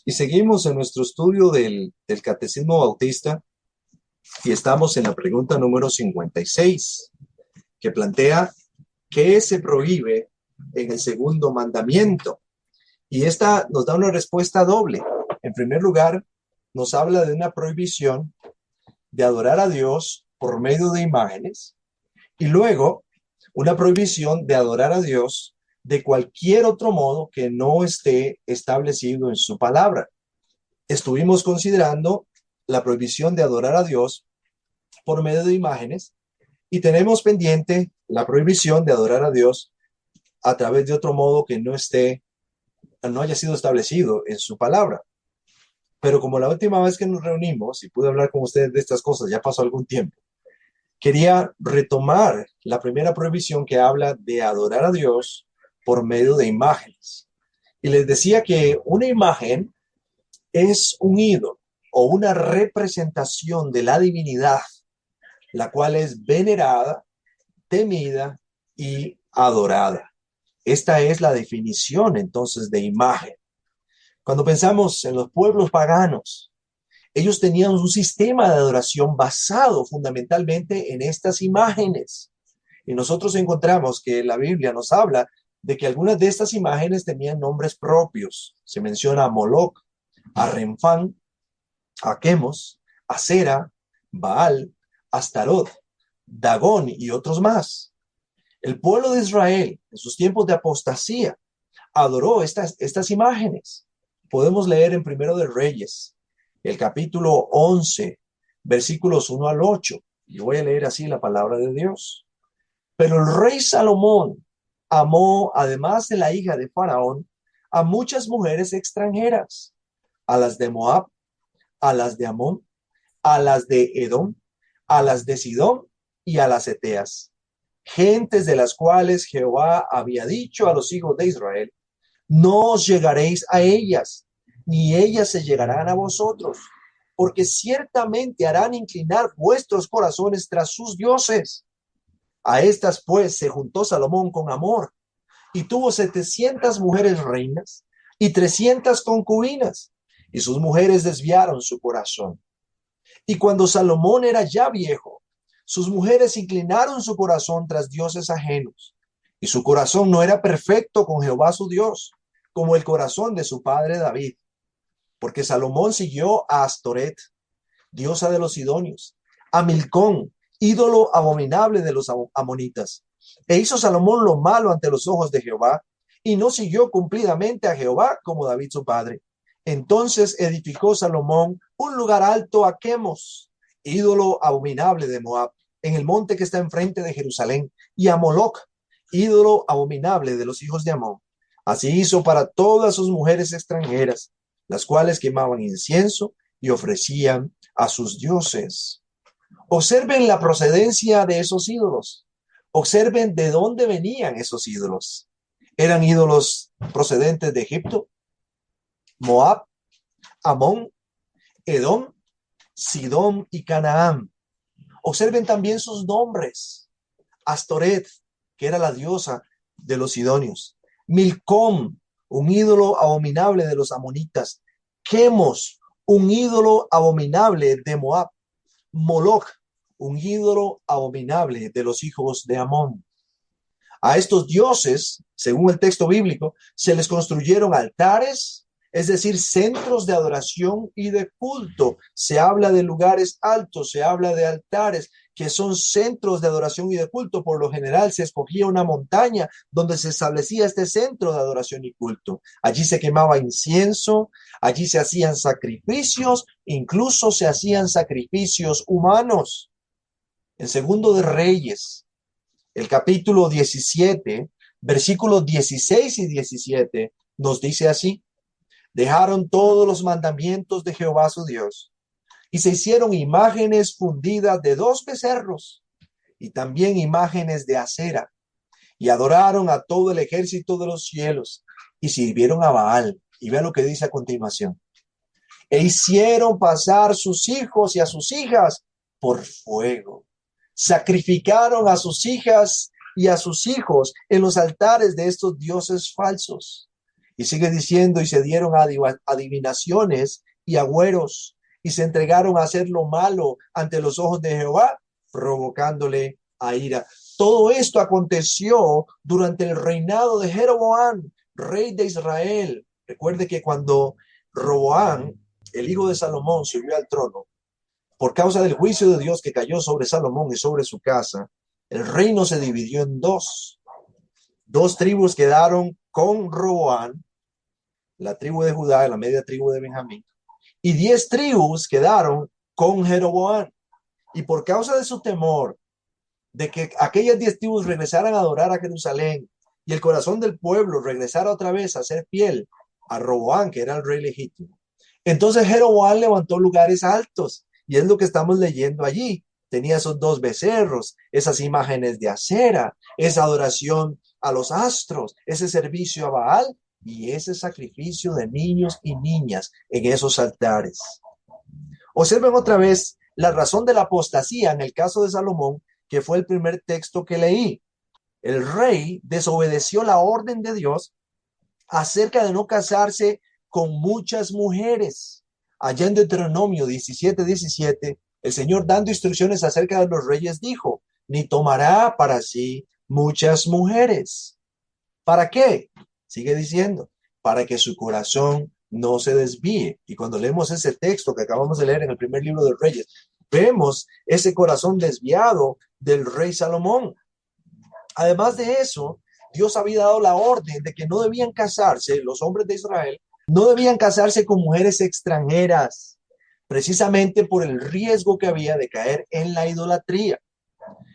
Y seguimos en nuestro estudio del Catecismo Bautista y estamos en la pregunta número 56, que plantea qué se prohíbe en el segundo mandamiento. Y esta nos da una respuesta doble. En primer lugar, nos habla de una prohibición de adorar a Dios por medio de imágenes y luego una prohibición de adorar a Dios de cualquier otro modo que no esté establecido en su palabra. Estuvimos considerando la prohibición de adorar a Dios por medio de imágenes y tenemos pendiente la prohibición de adorar a Dios a través de otro modo que no haya sido establecido en su palabra. Pero como la última vez que nos reunimos y pude hablar con ustedes de estas cosas, ya pasó algún tiempo, quería retomar la primera prohibición que habla de adorar a Dios por medio de imágenes. Y les decía que una imagen es un ídolo o una representación de la divinidad, la cual es venerada, temida y adorada. Esta es la definición entonces de imagen. Cuando pensamos en los pueblos paganos, ellos tenían un sistema de adoración basado fundamentalmente en estas imágenes. Y nosotros encontramos que la Biblia nos habla de que algunas de estas imágenes tenían nombres propios. Se menciona a Moloc, a Renfán, a Quemos, a Sera, Baal, Astarot, Dagón y otros más. El pueblo de Israel, en sus tiempos de apostasía, adoró estas imágenes. Podemos leer en Primero de Reyes, el capítulo 11, versículos 1 al 8. Y voy a leer así la palabra de Dios. Pero el rey Salomón amó, además de la hija de Faraón, a muchas mujeres extranjeras, a las de Moab, a las de Amón, a las de Edom, a las de Sidón y a las Eteas, gentes de las cuales Jehová había dicho a los hijos de Israel: no os llegaréis a ellas, ni ellas se llegarán a vosotros, porque ciertamente harán inclinar vuestros corazones tras sus dioses. A estas pues se juntó Salomón con amor, y tuvo 700 mujeres reinas y 300 concubinas, y sus mujeres desviaron su corazón. Y cuando Salomón era ya viejo, sus mujeres inclinaron su corazón tras dioses ajenos, y su corazón no era perfecto con Jehová su Dios, como el corazón de su padre David, porque Salomón siguió a Astoret, diosa de los sidonios, a Milcón, ídolo abominable de los amonitas, e hizo Salomón lo malo ante los ojos de Jehová, y no siguió cumplidamente a Jehová como David su padre. Entonces edificó Salomón un lugar alto a Quemos, ídolo abominable de Moab, en el monte que está enfrente de Jerusalén, y a Moloc, ídolo abominable de los hijos de Amón. Así hizo para todas sus mujeres extranjeras, las cuales quemaban incienso y ofrecían a sus dioses. Observen la procedencia de esos ídolos. Observen de dónde venían esos ídolos. Eran ídolos procedentes de Egipto, Moab, Amón, Edom, Sidón y Canaán. Observen también sus nombres. Astoret, que era la diosa de los sidonios. Milcom, un ídolo abominable de los amonitas. Quemos, un ídolo abominable de Moab. Moloc, un ídolo abominable de los hijos de Amón. A estos dioses, según el texto bíblico, se les construyeron altares, es decir, centros de adoración y de culto. Se habla de lugares altos, se habla de altares, que son centros de adoración y de culto. Por lo general se escogía una montaña donde se establecía este centro de adoración y culto. Allí se quemaba incienso, allí se hacían sacrificios, incluso se hacían sacrificios humanos. En Segundo de Reyes, el capítulo 17, versículos 16 y 17, nos dice así: dejaron todos los mandamientos de Jehová su Dios, y se hicieron imágenes fundidas de 2 becerros, y también imágenes de acera, y adoraron a todo el ejército de los cielos, y sirvieron a Baal. Y vean lo que dice a continuación: e hicieron pasar sus hijos y a sus hijas por fuego. Sacrificaron a sus hijas y a sus hijos en los altares de estos dioses falsos. Y sigue diciendo, y se dieron a adivinaciones y agüeros, y se entregaron a hacer lo malo ante los ojos de Jehová, provocándole a ira. Todo esto aconteció durante el reinado de Jeroboam, rey de Israel. Recuerde que cuando Roboam, el hijo de Salomón, subió al trono, por causa del juicio de Dios que cayó sobre Salomón y sobre su casa, el reino se dividió en dos. Dos tribus quedaron con Roboam, la tribu de Judá y la media tribu de Benjamín, y 10 tribus quedaron con Jeroboam. Y por causa de su temor de que aquellas 10 tribus regresaran a adorar a Jerusalén y el corazón del pueblo regresara otra vez a ser fiel a Roboam, que era el rey legítimo, entonces Jeroboam levantó lugares altos, y es lo que estamos leyendo allí. Tenía esos 2 becerros, esas imágenes de acera, esa adoración a los astros, ese servicio a Baal y ese sacrificio de niños y niñas en esos altares. Observen otra vez la razón de la apostasía en el caso de Salomón, que fue el primer texto que leí. El rey desobedeció la orden de Dios acerca de no casarse con muchas mujeres. Allá en Deuteronomio 17:17, el Señor, dando instrucciones acerca de los reyes, dijo: ni tomará para sí muchas mujeres. ¿Para qué? Sigue diciendo, para que su corazón no se desvíe. Y cuando leemos ese texto que acabamos de leer en el primer libro de Reyes, vemos ese corazón desviado del rey Salomón. Además de eso, Dios había dado la orden de que no debían casarse, los hombres de Israel, no debían casarse con mujeres extranjeras, precisamente por el riesgo que había de caer en la idolatría.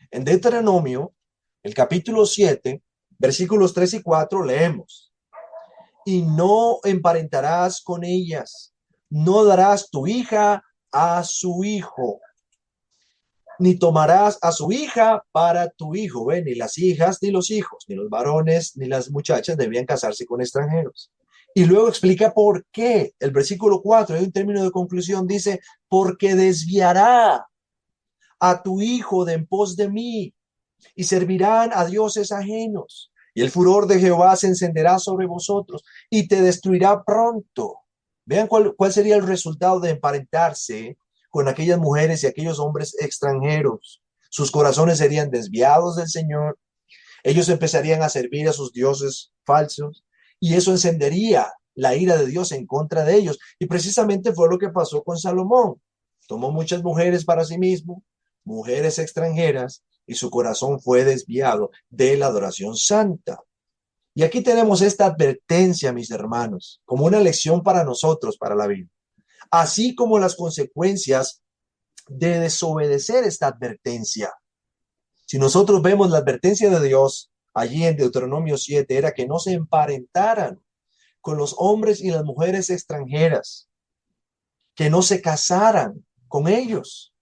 En Deuteronomio, el capítulo 7, versículos 3 y 4, leemos: y no emparentarás con ellas, no darás tu hija a su hijo, ni tomarás a su hija para tu hijo. ¿Ve? Ni las hijas, ni los hijos, ni los varones, ni las muchachas debían casarse con extranjeros. Y luego explica por qué. El versículo 4, hay un término de conclusión, dice: porque desviará a tu hijo de en pos de mí, y servirán a dioses ajenos. Y el furor de Jehová se encenderá sobre vosotros y te destruirá pronto. Vean cuál sería el resultado de emparentarse con aquellas mujeres y aquellos hombres extranjeros. Sus corazones serían desviados del Señor. Ellos empezarían a servir a sus dioses falsos, y eso encendería la ira de Dios en contra de ellos. Y precisamente fue lo que pasó con Salomón. Tomó muchas mujeres para sí mismo, mujeres extranjeras, y su corazón fue desviado de la adoración santa. Y aquí tenemos esta advertencia, mis hermanos, como una lección para nosotros, para la vida, así como las consecuencias de desobedecer esta advertencia. Si nosotros vemos la advertencia de Dios allí en Deuteronomio 7, era que no se emparentaran con los hombres y las mujeres extranjeras, que no se casaran con ellos.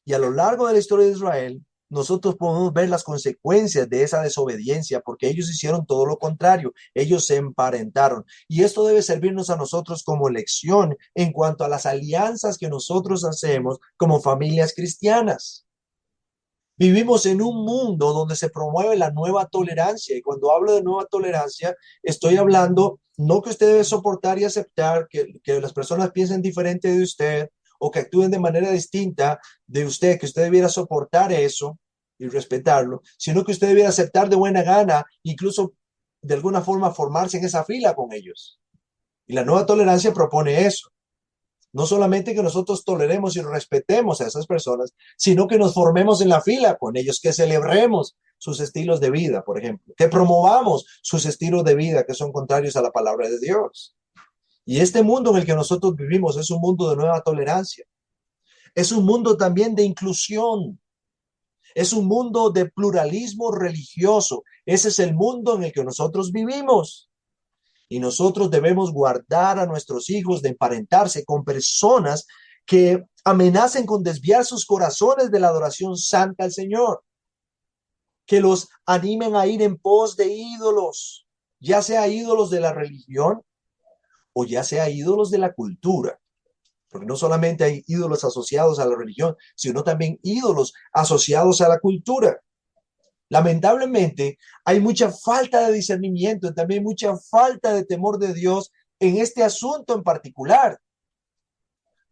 Y a lo largo de la historia de Israel, nosotros podemos ver las consecuencias de esa desobediencia, porque ellos hicieron todo lo contrario, ellos se emparentaron. Y esto debe servirnos a nosotros como lección en cuanto a las alianzas que nosotros hacemos como familias cristianas. Vivimos en un mundo donde se promueve la nueva tolerancia, y cuando hablo de nueva tolerancia, estoy hablando no que usted debe soportar y aceptar que las personas piensen diferente de usted, o que actúen de manera distinta de usted, que usted debiera soportar eso y respetarlo, sino que usted debiera aceptar de buena gana, incluso de alguna forma formarse en esa fila con ellos. Y la nueva tolerancia propone eso. No solamente que nosotros toleremos y respetemos a esas personas, sino que nos formemos en la fila con ellos, que celebremos sus estilos de vida, por ejemplo, que promovamos sus estilos de vida que son contrarios a la palabra de Dios. Y este mundo en el que nosotros vivimos es un mundo de nueva tolerancia. Es un mundo también de inclusión. Es un mundo de pluralismo religioso. Ese es el mundo en el que nosotros vivimos. Y nosotros debemos guardar a nuestros hijos de emparentarse con personas que amenacen con desviar sus corazones de la adoración santa al Señor, que los animen a ir en pos de ídolos, ya sea ídolos de la religión o ya sea ídolos de la cultura, porque no solamente hay ídolos asociados a la religión, sino también ídolos asociados a la cultura. Lamentablemente, hay mucha falta de discernimiento y también mucha falta de temor de Dios en este asunto en particular.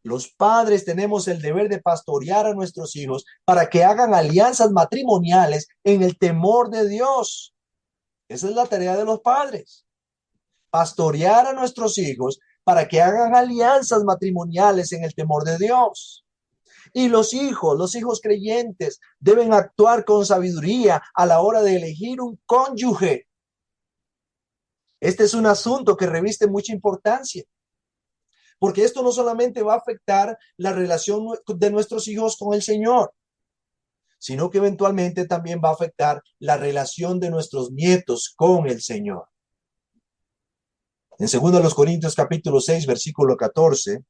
Los padres tenemos el deber de pastorear a nuestros hijos para que hagan alianzas matrimoniales en el temor de Dios. Esa es la tarea de los padres. Pastorear a nuestros hijos para que hagan alianzas matrimoniales en el temor de Dios. Y los hijos creyentes deben actuar con sabiduría a la hora de elegir un cónyuge. Este es un asunto que reviste mucha importancia, porque esto no solamente va a afectar la relación de nuestros hijos con el Señor, sino que eventualmente también va a afectar la relación de nuestros nietos con el Señor. En 2 Corintios capítulo 6, versículo 14,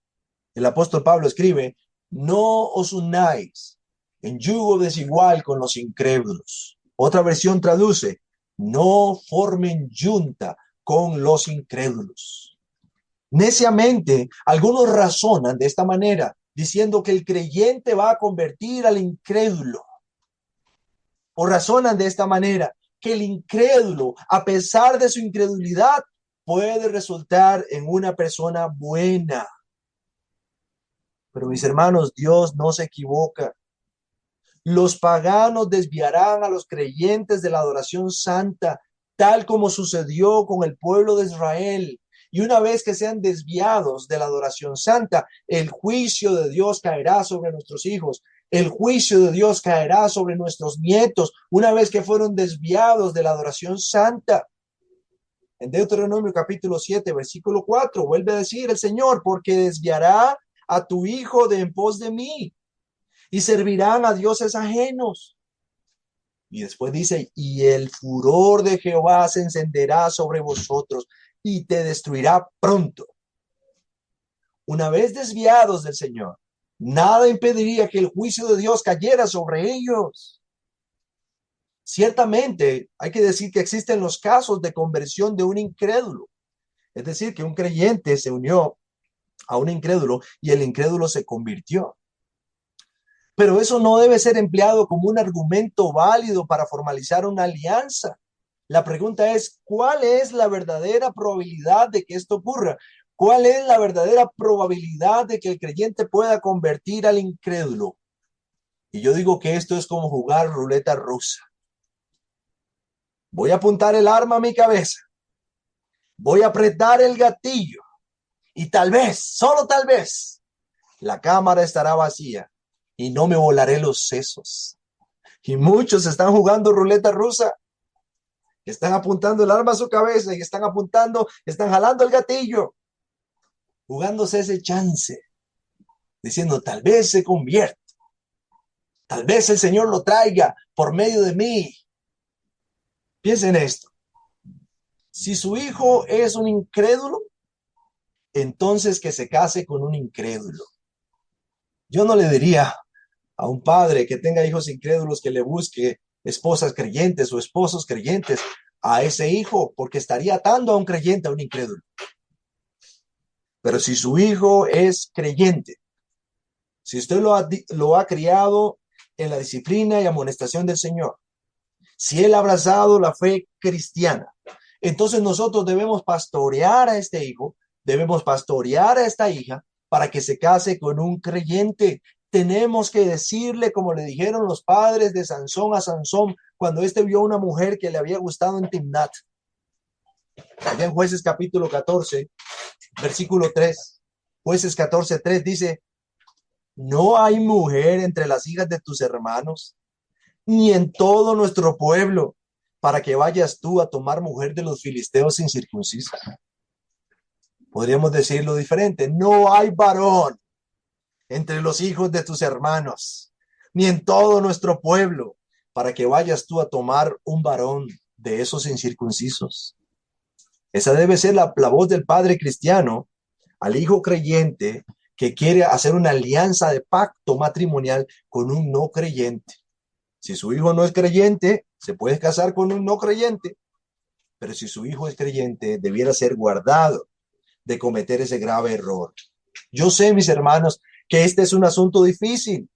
el apóstol Pablo escribe: no os unáis en yugo desigual con los incrédulos. Otra versión traduce: no formen yunta con los incrédulos. Neciamente, algunos razonan de esta manera, diciendo que el creyente va a convertir al incrédulo. O razonan de esta manera, que el incrédulo, a pesar de su incredulidad, puede resultar en una persona buena. Pero mis hermanos, Dios no se equivoca. Los paganos desviarán a los creyentes de la adoración santa, tal como sucedió con el pueblo de Israel. Y una vez que sean desviados de la adoración santa, el juicio de Dios caerá sobre nuestros hijos. El juicio de Dios caerá sobre nuestros nietos, una vez que fueron desviados de la adoración santa. En Deuteronomio capítulo 7, versículo 4, vuelve a decir el Señor: porque desviará a tu hijo de en pos de mí, y servirán a dioses ajenos. Y después dice: y el furor de Jehová se encenderá sobre vosotros, y te destruirá pronto. Una vez desviados del Señor, nada impediría que el juicio de Dios cayera sobre ellos. Ciertamente, hay que decir que existen los casos de conversión de un incrédulo. Es decir, que un creyente se unió a un incrédulo y el incrédulo se convirtió. Pero eso no debe ser empleado como un argumento válido para formalizar una alianza. La pregunta es: ¿cuál es la verdadera probabilidad de que esto ocurra? ¿Cuál es la verdadera probabilidad de que el creyente pueda convertir al incrédulo? Y yo digo que esto es como jugar ruleta rusa. Voy a apuntar el arma a mi cabeza, voy a apretar el gatillo y tal vez, solo tal vez, la cámara estará vacía y no me volaré los sesos. Y muchos están jugando ruleta rusa, están apuntando el arma a su cabeza y están jalando el gatillo, jugándose ese chance, diciendo: tal vez se convierta, tal vez el Señor lo traiga por medio de mí. Piensen esto: si su hijo es un incrédulo, entonces que se case con un incrédulo. Yo no le diría a un padre que tenga hijos incrédulos que le busque esposas creyentes o esposos creyentes a ese hijo, porque estaría atando a un creyente a un incrédulo. Pero si su hijo es creyente, si usted lo ha criado en la disciplina y amonestación del Señor, si él ha abrazado la fe cristiana, entonces nosotros debemos pastorear a este hijo, debemos pastorear a esta hija para que se case con un creyente. Tenemos que decirle, como le dijeron los padres de Sansón a Sansón cuando éste vio a una mujer que le había gustado en Timnat. Allá en Jueces capítulo 14, versículo 3. Jueces 14, 3 dice: no hay mujer entre las hijas de tus hermanos, ni en todo nuestro pueblo, para que vayas tú a tomar mujer de los filisteos incircuncisos. Podríamos decirlo diferente: no hay varón entre los hijos de tus hermanos, ni en todo nuestro pueblo, para que vayas tú a tomar un varón de esos incircuncisos. Esa debe ser la voz del padre cristiano al hijo creyente que quiere hacer una alianza de pacto matrimonial con un no creyente. Si su hijo no es creyente, se puede casar con un no creyente, pero si su hijo es creyente, debiera ser guardado de cometer ese grave error. Yo sé, mis hermanos, que este es un asunto difícil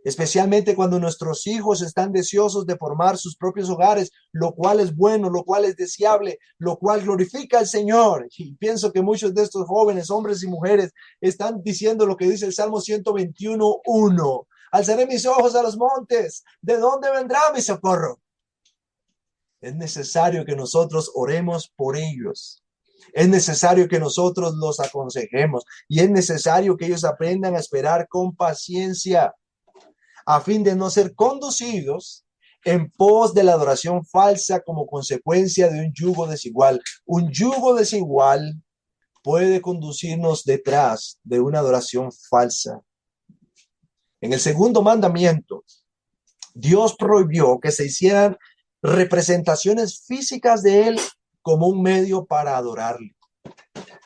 especialmente cuando nuestros hijos están deseosos de formar sus propios hogares, lo cual es bueno, lo cual es deseable, lo cual glorifica al Señor. Y pienso que muchos de estos jóvenes, hombres y mujeres, están diciendo lo que dice el Salmo 121:1. Alzaré mis ojos a los montes, ¿de dónde vendrá mi socorro? Es necesario que nosotros oremos por ellos. Es necesario que nosotros los aconsejemos y es necesario que ellos aprendan a esperar con paciencia a fin de no ser conducidos en pos de la adoración falsa como consecuencia de un yugo desigual. Un yugo desigual puede conducirnos detrás de una adoración falsa. En el segundo mandamiento, Dios prohibió que se hicieran representaciones físicas de Él como un medio para adorarle.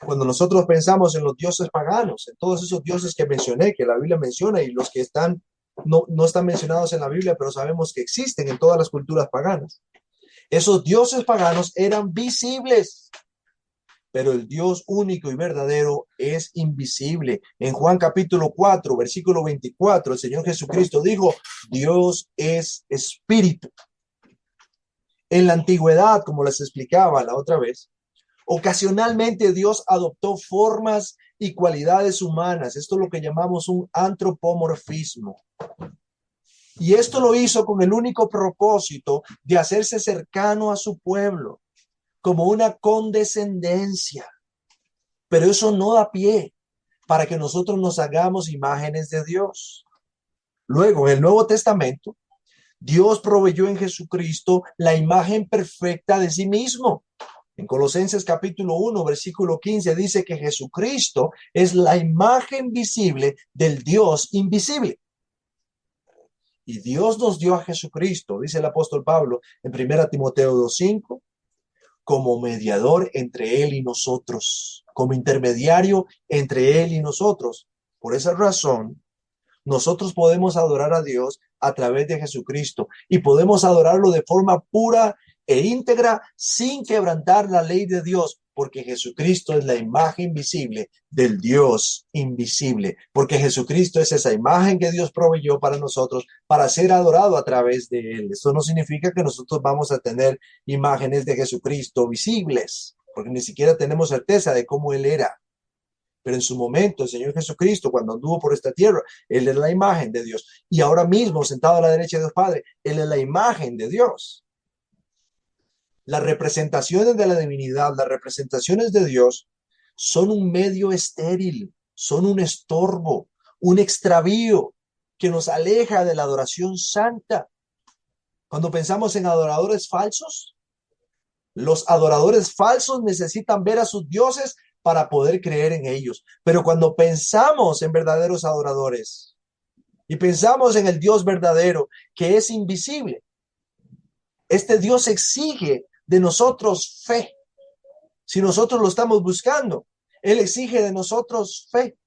Cuando nosotros pensamos en los dioses paganos, en todos esos dioses que mencioné, que la Biblia menciona y los que están no están mencionados en la Biblia, pero sabemos que existen en todas las culturas paganas. Esos dioses paganos eran visibles, pero el Dios único y verdadero es invisible. En Juan capítulo 4, versículo 24, el Señor Jesucristo dijo, Dios es espíritu. En la antigüedad, como les explicaba la otra vez, ocasionalmente Dios adoptó formas y cualidades humanas. Esto es lo que llamamos un antropomorfismo. Y esto lo hizo con el único propósito de hacerse cercano a su pueblo, como una condescendencia. Pero eso no da pie para que nosotros nos hagamos imágenes de Dios. Luego, en el Nuevo Testamento, Dios proveyó en Jesucristo la imagen perfecta de sí mismo. En Colosenses capítulo 1, versículo 15 dice que Jesucristo es la imagen visible del Dios invisible. Y Dios nos dio a Jesucristo, dice el apóstol Pablo en 1 Timoteo 2:5, como mediador entre Él y nosotros, como intermediario entre Él y nosotros. Por esa razón, nosotros podemos adorar a Dios a través de Jesucristo y podemos adorarlo de forma pura e íntegra sin quebrantar la ley de Dios, porque Jesucristo es la imagen visible del Dios invisible, porque Jesucristo es esa imagen que Dios proveyó para nosotros para ser adorado a través de Él. Esto no significa que nosotros vamos a tener imágenes de Jesucristo visibles, porque ni siquiera tenemos certeza de cómo Él era. Pero en su momento, el Señor Jesucristo, cuando anduvo por esta tierra, Él es la imagen de Dios. Y ahora mismo, sentado a la derecha de Dios Padre, Él es la imagen de Dios. Las representaciones de la divinidad, las representaciones de Dios, son un medio estéril, son un estorbo, un extravío que nos aleja de la adoración santa. Cuando pensamos en adoradores falsos, los adoradores falsos necesitan ver a sus dioses para poder creer en ellos. Pero cuando pensamos en verdaderos adoradores y pensamos en el Dios verdadero que es invisible, este Dios exige de nosotros fe. Si nosotros lo estamos buscando, Él exige de nosotros fe.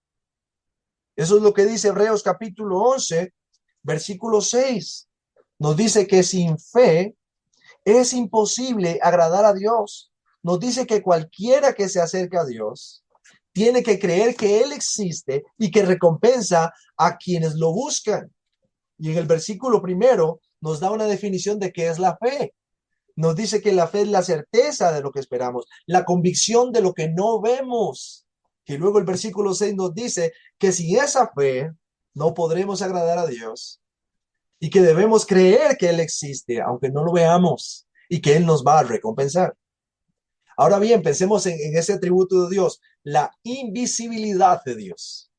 Eso es lo que dice Hebreos capítulo 11, versículo 6. Nos dice que sin fe es imposible agradar a Dios. Nos dice que cualquiera que se acerca a Dios tiene que creer que Él existe y que recompensa a quienes lo buscan. Y en el versículo primero nos da una definición de qué es la fe. Nos dice que la fe es la certeza de lo que esperamos, la convicción de lo que no vemos. Y luego el versículo 6 nos dice que sin esa fe no podremos agradar a Dios y que debemos creer que Él existe, aunque no lo veamos, y que Él nos va a recompensar. Ahora bien, pensemos en ese atributo de Dios, la invisibilidad de Dios.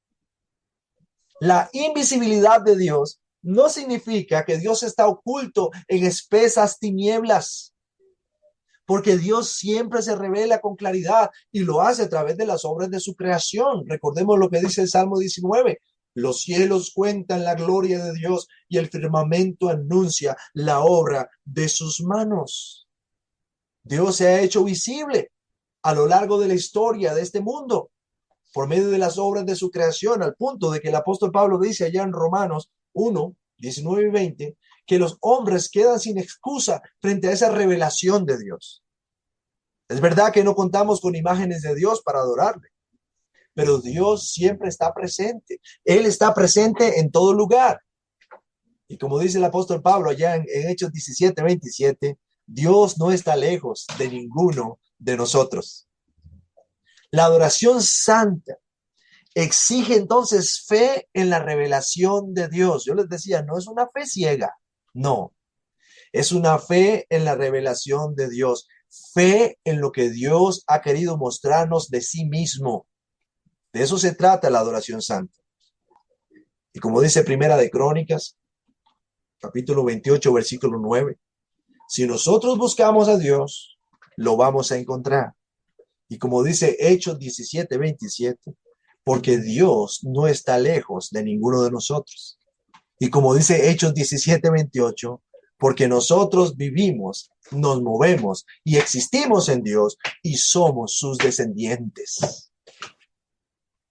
La invisibilidad de Dios no significa que Dios está oculto en espesas tinieblas, porque Dios siempre se revela con claridad y lo hace a través de las obras de su creación. Recordemos lo que dice el Salmo 19. Los cielos cuentan la gloria de Dios y el firmamento anuncia la obra de sus manos. Dios se ha hecho visible a lo largo de la historia de este mundo por medio de las obras de su creación, al punto de que el apóstol Pablo dice allá en Romanos 1, 19 y 20, que los hombres quedan sin excusa frente a esa revelación de Dios. Es verdad que no contamos con imágenes de Dios para adorarle, pero Dios siempre está presente. Él está presente en todo lugar. Y como dice el apóstol Pablo allá en Hechos 17:27, Dios no está lejos de ninguno de nosotros. La adoración santa exige entonces fe en la revelación de Dios. Yo les decía, no es una fe ciega, no, es una fe en la revelación de Dios, fe en lo que Dios ha querido mostrarnos de sí mismo. De eso se trata la adoración santa. Y como dice Primera de Crónicas, capítulo 28, versículo 9, si nosotros buscamos a Dios, lo vamos a encontrar. Y como dice Hechos 17:27, porque Dios no está lejos de ninguno de nosotros. Y como dice Hechos 17:28, porque nosotros vivimos, nos movemos y existimos en Dios y somos sus descendientes.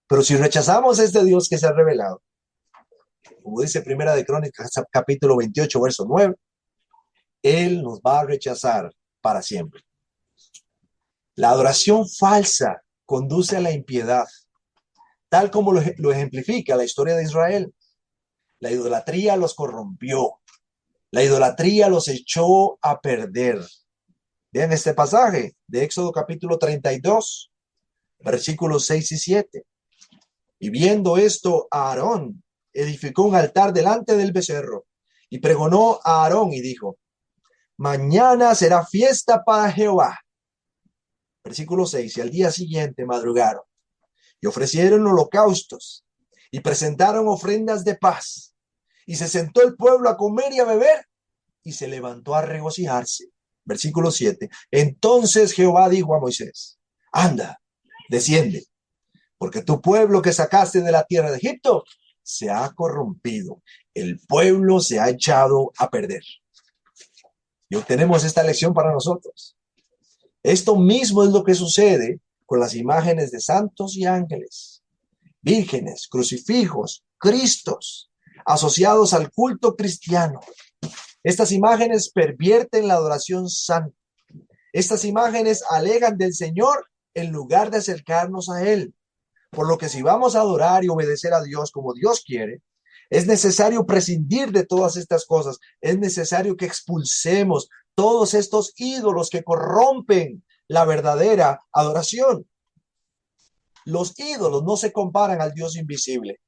Pero si rechazamos a este Dios que se ha revelado, como dice Primera de Crónicas, capítulo 28, verso 9, Él nos va a rechazar para siempre. La adoración falsa conduce a la impiedad, tal como lo ejemplifica la historia de Israel. La idolatría los corrompió. La idolatría los echó a perder. Vean este pasaje de Éxodo capítulo 32, versículos 6 y 7. Y viendo esto, Aarón edificó un altar delante del becerro y pregonó a Aarón y dijo, mañana será fiesta para Jehová. Versículo 6, y al día siguiente madrugaron y ofrecieron holocaustos y presentaron ofrendas de paz. Y se sentó el pueblo a comer y a beber y se levantó a regocijarse. Versículo 7. Entonces Jehová dijo a Moisés, anda, desciende, porque tu pueblo que sacaste de la tierra de Egipto se ha corrompido. El pueblo se ha echado a perder. Y obtenemos esta lección para nosotros. Esto mismo es lo que sucede con las imágenes de santos y ángeles, vírgenes, crucifijos, cristos, asociados al culto cristiano. Estas imágenes pervierten la adoración santa. Estas imágenes alejan del Señor en lugar de acercarnos a Él. Por lo que si vamos a adorar y obedecer a Dios como Dios quiere, es necesario prescindir de todas estas cosas. Es necesario que expulsemos todos estos ídolos que corrompen la verdadera adoración. Los ídolos no se comparan al Dios invisible.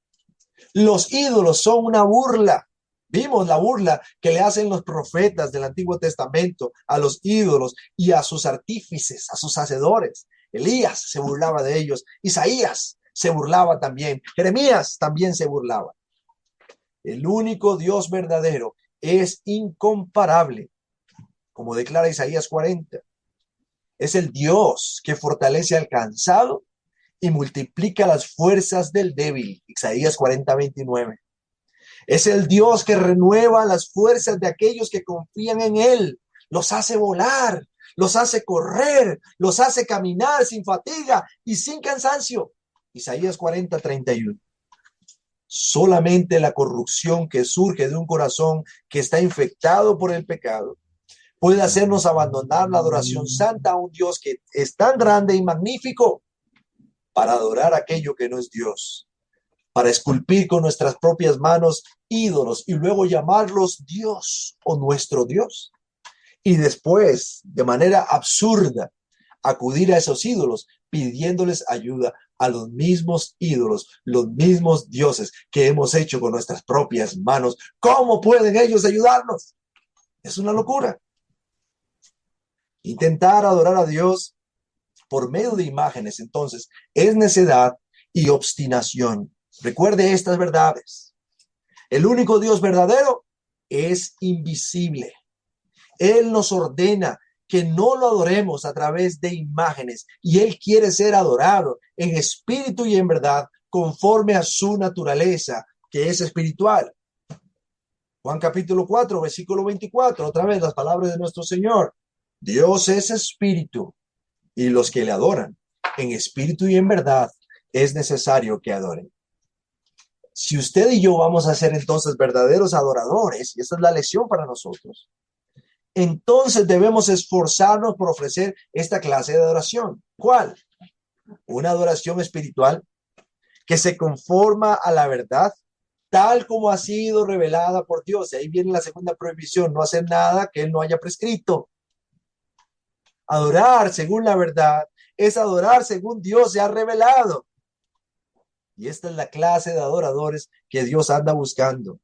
Los ídolos son una burla. Vimos la burla que le hacen los profetas del Antiguo Testamento a los ídolos y a sus artífices, a sus hacedores. Elías se burlaba de ellos. Isaías se burlaba también. Jeremías también se burlaba. El único Dios verdadero es incomparable, como declara Isaías 40. Es el Dios que fortalece al cansado y multiplica las fuerzas del débil. Isaías 40:29. Es el Dios que renueva las fuerzas de aquellos que confían en Él. Los hace volar, los hace correr, los hace caminar sin fatiga y sin cansancio. Isaías 40:31. Solamente la corrupción que surge de un corazón que está infectado por el pecado puede hacernos abandonar la adoración santa a un Dios que es tan grande y magnífico para adorar aquello que no es Dios, para esculpir con nuestras propias manos ídolos y luego llamarlos Dios o nuestro Dios. Y después, de manera absurda, acudir a esos ídolos pidiéndoles ayuda a los mismos ídolos, los mismos dioses que hemos hecho con nuestras propias manos. ¿Cómo pueden ellos ayudarnos? Es una locura. Intentar adorar a Dios por medio de imágenes, entonces, es necedad y obstinación. Recuerde estas verdades. El único Dios verdadero es invisible. Él nos ordena que no lo adoremos a través de imágenes y Él quiere ser adorado en espíritu y en verdad conforme a su naturaleza, que es espiritual. Juan capítulo 4, versículo 24, otra vez las palabras de nuestro Señor. Dios es espíritu y los que le adoran en espíritu y en verdad es necesario que adoren. Si usted y yo vamos a ser entonces verdaderos adoradores, y esta es la lección para nosotros, entonces debemos esforzarnos por ofrecer esta clase de adoración. ¿Cuál? Una adoración espiritual que se conforma a la verdad tal como ha sido revelada por Dios. Y ahí viene la segunda prohibición, no hacer nada que Él no haya prescrito. Adorar según la verdad es adorar según Dios se ha revelado. Y esta es la clase de adoradores que Dios anda buscando.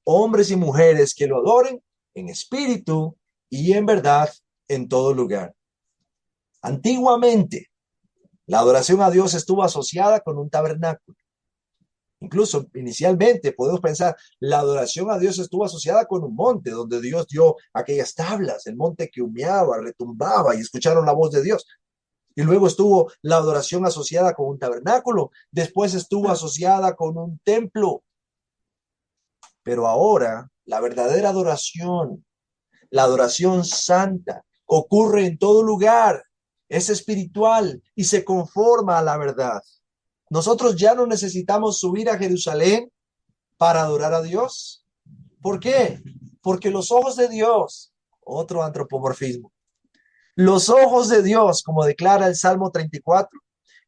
Hombres y mujeres que lo adoren en espíritu y en verdad en todo lugar. Antiguamente, la adoración a Dios estuvo asociada con un tabernáculo. Incluso inicialmente podemos pensar, la adoración a Dios estuvo asociada con un monte donde Dios dio aquellas tablas, el monte que humeaba, retumbaba y escucharon la voz de Dios. Y luego estuvo la adoración asociada con un tabernáculo, después estuvo asociada con un templo. Pero ahora la verdadera adoración, la adoración santa, ocurre en todo lugar, es espiritual y se conforma a la verdad. Nosotros ya no necesitamos subir a Jerusalén para adorar a Dios. ¿Por qué? Porque los ojos de Dios, otro antropomorfismo, los ojos de Dios, como declara el Salmo 34,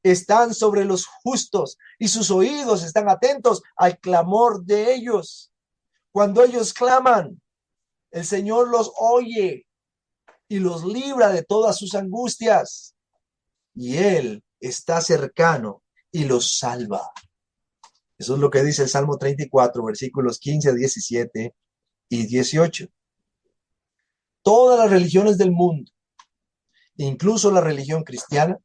están sobre los justos y sus oídos están atentos al clamor de ellos. Cuando ellos claman, el Señor los oye y los libra de todas sus angustias. Y Él está cercano y los salva. Eso es lo que dice el Salmo 34, versículos 15, 17 y 18. Todas las religiones del mundo, incluso la religión cristiana,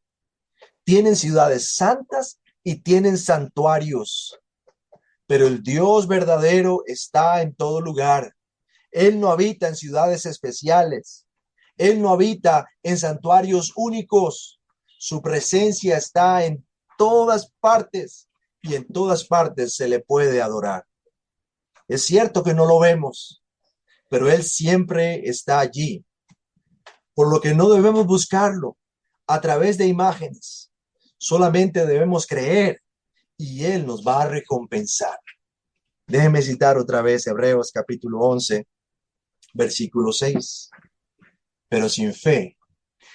tienen ciudades santas y tienen santuarios. Pero el Dios verdadero está en todo lugar. Él no habita en ciudades especiales. Él no habita en santuarios únicos. Su presencia está en todas partes y en todas partes se le puede adorar. Es cierto que no lo vemos, pero Él siempre está allí. Por lo que no debemos buscarlo a través de imágenes. Solamente debemos creer y Él nos va a recompensar. Déjeme citar otra vez Hebreos capítulo 11, versículo 6. Pero sin fe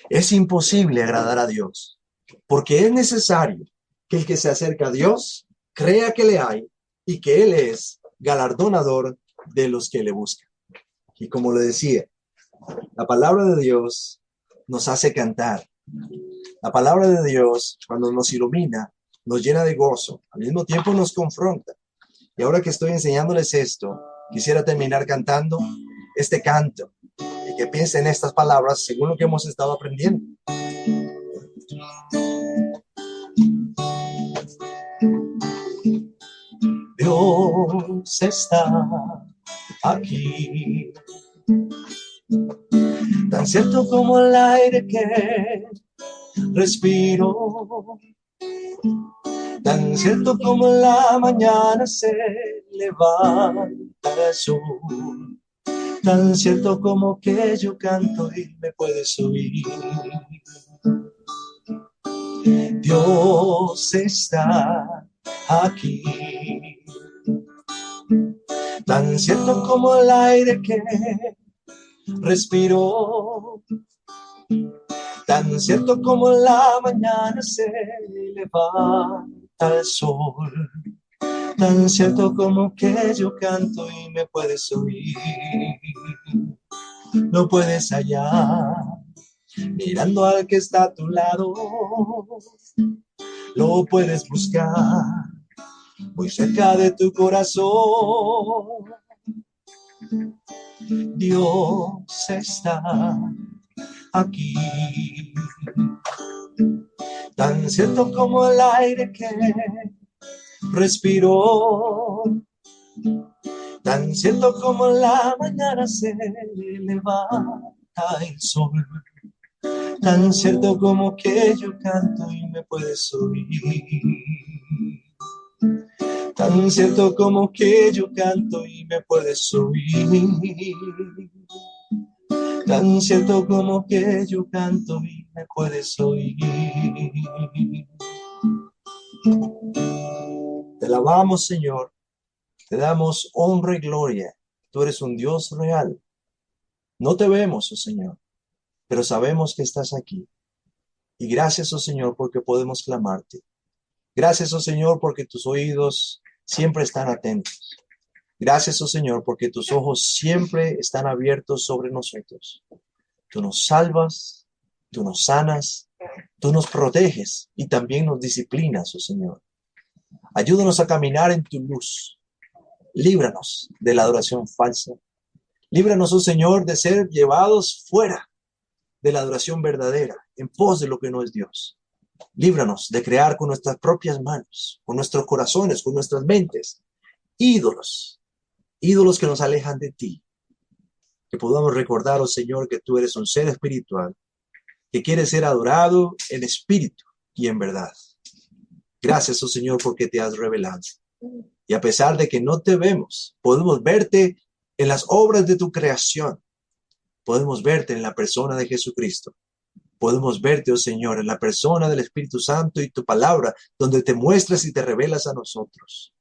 es imposible agradar a Dios, porque es necesario que el que se acerca a Dios crea que le hay y que Él es galardonador de los que le buscan. Y como le decía, la palabra de Dios nos hace cantar. La palabra de Dios, cuando nos ilumina, nos llena de gozo. Al mismo tiempo nos confronta. Y ahora que estoy enseñándoles esto, quisiera terminar cantando este canto y que piensen en estas palabras según lo que hemos estado aprendiendo. Dios está aquí, tan cierto como el aire que respiro, tan cierto como en la mañana se levanta el sol, tan cierto como que yo canto y me puedes oír. Dios está aquí, tan cierto como el aire que respiro, tan cierto como en la mañana se levanta el sol, tan cierto como que yo canto y me puedes oír. No puedes hallar mirando al que está a tu lado, lo puedes buscar muy cerca de tu corazón. Dios está aquí, tan cierto como el aire que respiro, tan cierto como en la mañana se levanta el sol, tan cierto como que yo canto y me puedes oír, tan cierto como que yo canto y me puedes oír, tan cierto como que yo canto y me puedes oír. Te alabamos, Señor, te damos honra y gloria. Tú eres un Dios real. No te vemos, oh Señor, pero sabemos que estás aquí. Y gracias, oh Señor, porque podemos clamarte. Gracias, oh Señor, porque tus oídos siempre están atentos. Gracias, oh Señor, porque tus ojos siempre están abiertos sobre nosotros. Tú nos salvas, tú nos sanas, tú nos proteges y también nos disciplinas, oh Señor. Ayúdanos a caminar en tu luz. Líbranos de la adoración falsa. Líbranos, oh Señor, de ser llevados fuera de la adoración verdadera, en pos de lo que no es Dios. Líbranos de crear con nuestras propias manos, con nuestros corazones, con nuestras mentes, ídolos que nos alejan de ti. Que podamos recordar, oh Señor, que tú eres un ser espiritual, que quiere ser adorado en espíritu y en verdad. Gracias, oh Señor, porque te has revelado. Y a pesar de que no te vemos, podemos verte en las obras de tu creación. Podemos verte en la persona de Jesucristo. Podemos verte, oh Señor, en la persona del Espíritu Santo y tu palabra, donde te muestras y te revelas a nosotros.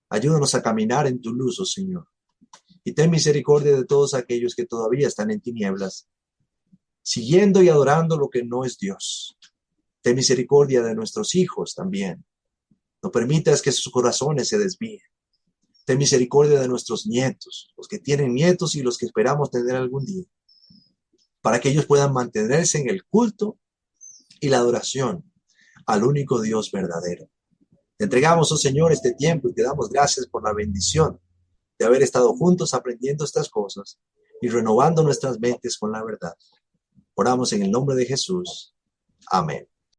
Ayúdanos a caminar en tu luz, oh Señor. Y ten misericordia de todos aquellos que todavía están en tinieblas, siguiendo y adorando lo que no es Dios. Ten misericordia de nuestros hijos también. No permitas que sus corazones se desvíen. Ten misericordia de nuestros nietos, los que tienen nietos y los que esperamos tener algún día, para que ellos puedan mantenerse en el culto y la adoración al único Dios verdadero. Te entregamos, oh Señor, este tiempo y te damos gracias por la bendición de haber estado juntos aprendiendo estas cosas y renovando nuestras mentes con la verdad. Oramos en el nombre de Jesús. Amén.